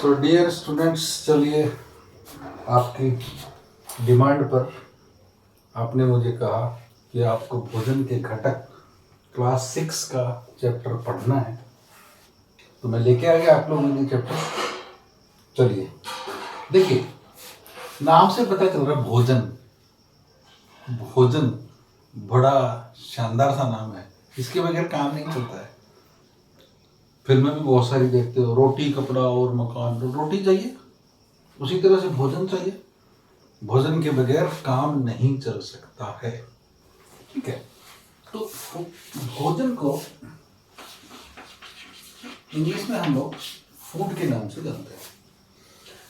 So dear students, चलिए आपकी demand पर आपने मुझे कहा कि आपको भोजन के घटक क्लास 6 का चैप्टर पढ़ना है, तो मैं लेके आ गया आप लोगों के लिए चैप्टर। चलिए देखिए, नाम से पता चल रहा है भोजन। भोजन बड़ा शानदार सा नाम है, इसके बगैर काम नहीं चलता है। फिल्में भी बहुत सारी देखते हो, रोटी कपड़ा और मकान। तो रोटी चाहिए, उसी तरह से भोजन चाहिए। भोजन के बगैर काम नहीं चल सकता है, ठीक है। तो भोजन को इंग्लिश में हम लोग फूड के नाम से जानते हैं।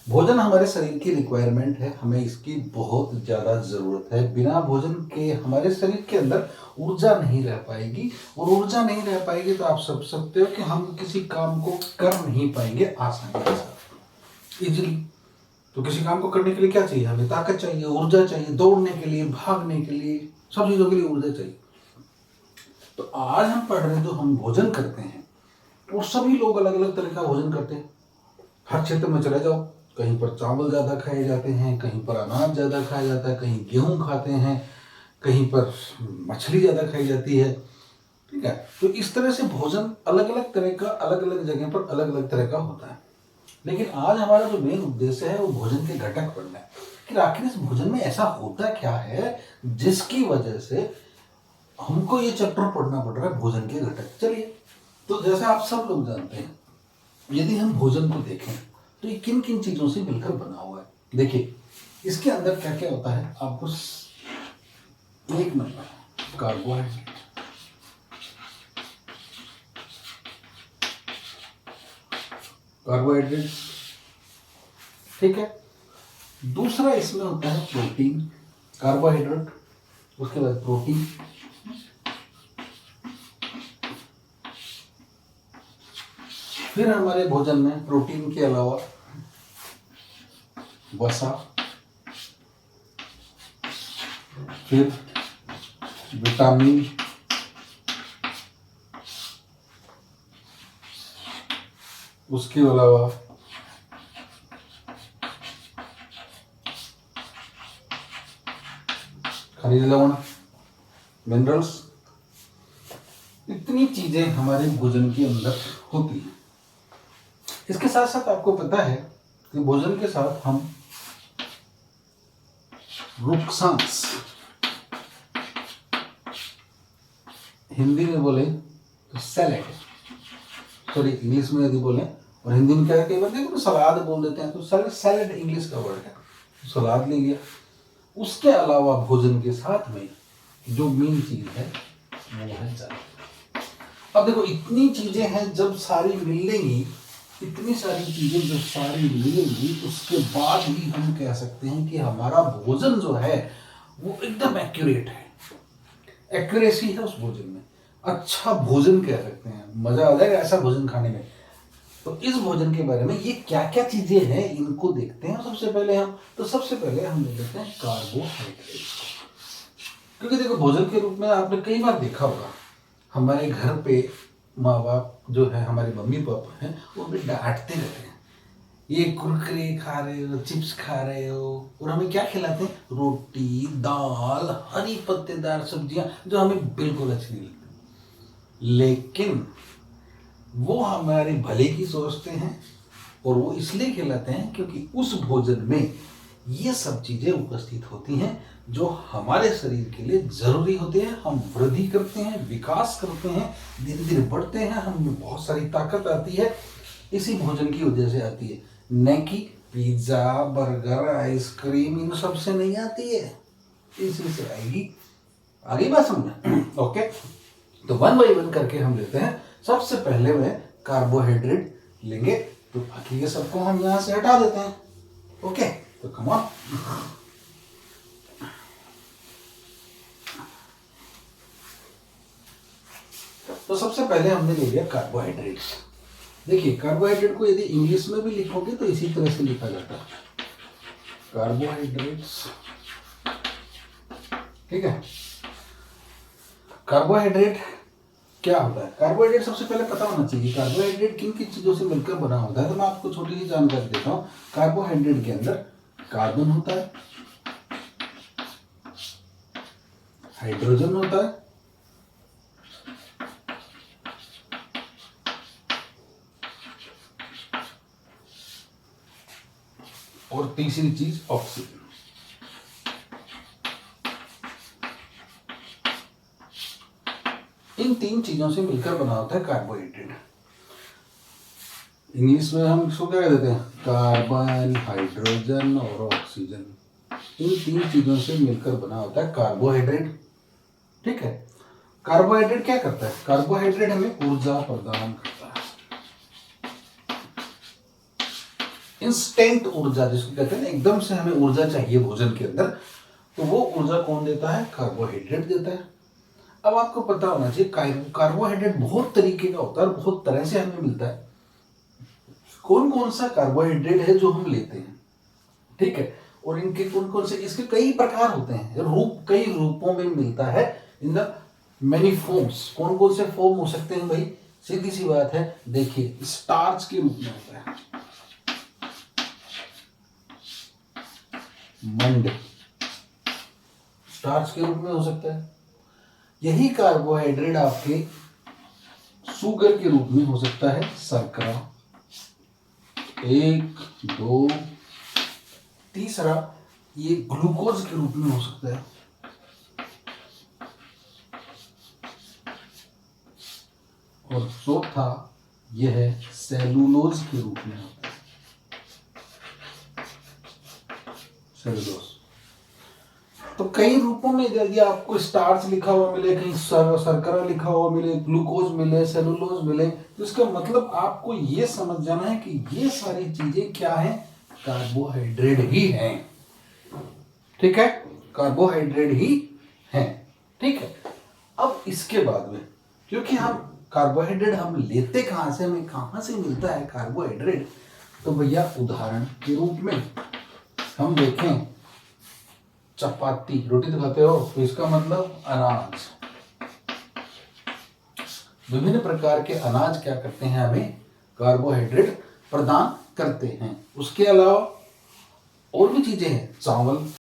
भोजन हमारे शरीर की रिक्वायरमेंट है, हमें इसकी बहुत ज़्यादा ज़रूरत है। बिना भोजन के हमारे शरीर के अंदर ऊर्जा नहीं रह पाएगी, और ऊर्जा नहीं रह पाएगी तो आप समझ सकते हो कि हम किसी काम को कर नहीं पाएंगे आसानी के साथ, इजीली। तो किसी काम को करने के लिए क्या चाहिए? हमें ताकत चाहिए, ऊर्जा चाहिए, दौड़ने के लिए, भागने के लिए, सब चीज़ों के लिए ऊर्जा चाहिए। तो आज हम पढ़ रहे हैं, जो हम भोजन करते हैं वो सभी लोग अलग अलग तरह का भोजन करते हैं। हर क्षेत्र में चले जाओ, कहीं पर चावल ज़्यादा खाए जाते हैं, कहीं पर अनाज ज़्यादा खाया जाता है, कहीं गेहूँ खाते हैं, कहीं पर मछली ज़्यादा खाई जाती है, ठीक है। तो इस तरह से भोजन अलग अलग तरह का, अलग अलग जगह पर अलग अलग तरह का होता है। लेकिन आज हमारा जो मेन उद्देश्य है वो भोजन के घटक पढ़ना है कि आखिर इस भोजन में ऐसा होता क्या है जिसकी वजह से हमको ये चैप्टर पढ़ना पड़ रहा है, भोजन के घटक। चलिए, तो जैसे आप सब लोग जानते हैं, यदि हम भोजन को देखें तो ये किन किन चीज़ों से मिलकर बना हुआ है। देखिए, इसके अंदर क्या क्या होता है आपको एक नंबर कार्बोहाइड्रेट, कार्बोहाइड्रेट, ठीक है। दूसरा इसमें होता है प्रोटीन, कार्बोहाइड्रेट, उसके बाद प्रोटीन, फिर हमारे भोजन में प्रोटीन के अलावा वसा, फिर विटामिन, उसके अलावा खनिज लवण, मिनरल्स। इतनी चीजें हमारे भोजन के अंदर होती हैं। इसके साथ साथ आपको पता है कि भोजन के साथ हम रुक्सांस, हिंदी में बोले तो सैलेड, सॉरी इंग्लिश में यदि बोले और हिंदी में क्या है, कई बार देखो तो सलाद बोल देते हैं, तो सैलेड इंग्लिश का वर्ड है, सलाद ले लिया। उसके अलावा भोजन के साथ में जो मेन चीज है वो है चाय। अब देखो, इतनी चीजें हैं, जब सारी मिलेंगी, इतनी सारी चीजें जब सारी मिलेंगी, उसके बाद ही हम कह सकते हैं कि हमारा भोजन जो है वो एकदम एक्यूरेट है, एक्यूरेसी है उस भोजन में, अच्छा भोजन कह सकते हैं, मजा आ जाएगा ऐसा भोजन खाने में। तो इस भोजन के बारे में ये क्या क्या चीजें हैं इनको देखते हैं। सबसे पहले हम ले लेते हैं कार्बोहाइड्रेट, क्योंकि देखो, भोजन के रूप में आपने कई बार देखा होगा, हमारे घर पे माँ बाप जो है, हमारे मम्मी पापा हैं, वो भी डांटते रहते हैं, ये कुरकुरे खा रहे हो, चिप्स खा रहे हो, और हमें क्या खिलाते हैं? रोटी, दाल, हरी पत्तेदार सब्जियां, जो हमें बिल्कुल अच्छी नहीं लगती। लेकिन वो हमारे भले की सोचते हैं, और वो इसलिए खिलाते हैं क्योंकि उस भोजन में ये सब चीजें उपस्थित होती हैं जो हमारे शरीर के लिए जरूरी होती है। हम वृद्धि करते हैं, विकास करते हैं, धीरे धीरे बढ़ते हैं, हमें बहुत सारी ताकत आती है, इसी भोजन की वजह से आती है, न कि पिज्जा, बर्गर, आइसक्रीम, इन सब से नहीं आती है, इसी से आएगी। आगे बात समझ? ओके, तो वन बाई वन करके हम लेते हैं। सबसे पहले में कार्बोहाइड्रेट लेंगे, तो बाकी ये सबको हम यहां से हटा देते हैं। ओके, तो कम ऑन। तो सबसे पहले हमने ले लिया कार्बोहाइड्रेट्स। देखिए, कार्बोहाइड्रेट को यदि इंग्लिश में भी लिखोगे तो इसी तरह से लिखा जाता है, कार्बोहाइड्रेट्स, ठीक है। कार्बोहाइड्रेट क्या होता है? कार्बोहाइड्रेट सबसे पहले पता होना चाहिए कार्बोहाइड्रेट किन किन चीजों से मिलकर बना होता है। तो मैं आपको छोटी सी जानकारी देता हूँ। कार्बोहाइड्रेट के अंदर कार्बन होता है, हाइड्रोजन होता है, और तीसरी चीज ऑक्सीजन। इन तीन चीजों से मिलकर बना होता है कार्बोहाइड्रेट। इंग्लिश में हम इसको क्या कहते हैं? कार्बन, हाइड्रोजन और ऑक्सीजन। इन तीन चीजों से मिलकर बना होता है कार्बोहाइड्रेट। ठीक है। कार्बोहाइड्रेट क्या करता है? कार्बोहाइड्रेट हमें ऊर्जा प्रदान करता है, इंस्टेंट ऊर्जा जिसको कहते हैं ना, एकदम से हमें ऊर्जा चाहिए भोजन के अंदर, तो वो ऊर्जा कौन देता है? कार्बोहाइड्रेट देता है। अब आपको पता होना चाहिए कार्बोहाइड्रेट बहुत तरीके का होता है और बहुत तरह से हमें मिलता है। कौन कौन सा कार्बोहाइड्रेट है जो हम लेते हैं, ठीक है, और इनके कौन कौन से, इसके कई प्रकार होते हैं, कई रूपों में मिलता है, इन द मेनी फॉर्म्स। कौन कौन से फॉर्म हो सकते हैं भाई? सीधी सी बात है, देखिए, स्टार्च के रूप में होता है, मंड स्टार्च के रूप में हो सकता है। यही कार्बोहाइड्रेट आपके शुगर के रूप में हो सकता है, शर्करा। 1, 2, तीसरा ये ग्लूकोज के रूप में हो सकता है, और चौथा यह है सेलुलोज के रूप में होता है, सेलुलोज। तो कई रूपों में यदि आपको स्टार्च लिखा हुआ मिले, कहीं शर्करा लिखा हुआ मिले, ग्लूकोज मिले, सेलुलोज मिले, तो इसका मतलब आपको ये समझ जाना है कि ये सारी चीजें क्या हैं? कार्बोहाइड्रेट ही हैं। ठीक है, कार्बोहाइड्रेट ही हैं। ठीक है। अब इसके बाद में, क्योंकि हम कार्बोहाइड्रेट हम लेते कहाँ से, हमें कहाँ से मिलता है कार्बोहाइड्रेट, तो भैया उदाहरण के रूप में हम देखें, चपाती, रोटी तो खाते हो, तो इसका मतलब अनाज। विभिन्न प्रकार के अनाज क्या करते हैं? हमें कार्बोहाइड्रेट प्रदान करते हैं। उसके अलावा और भी चीजें हैं, चावल,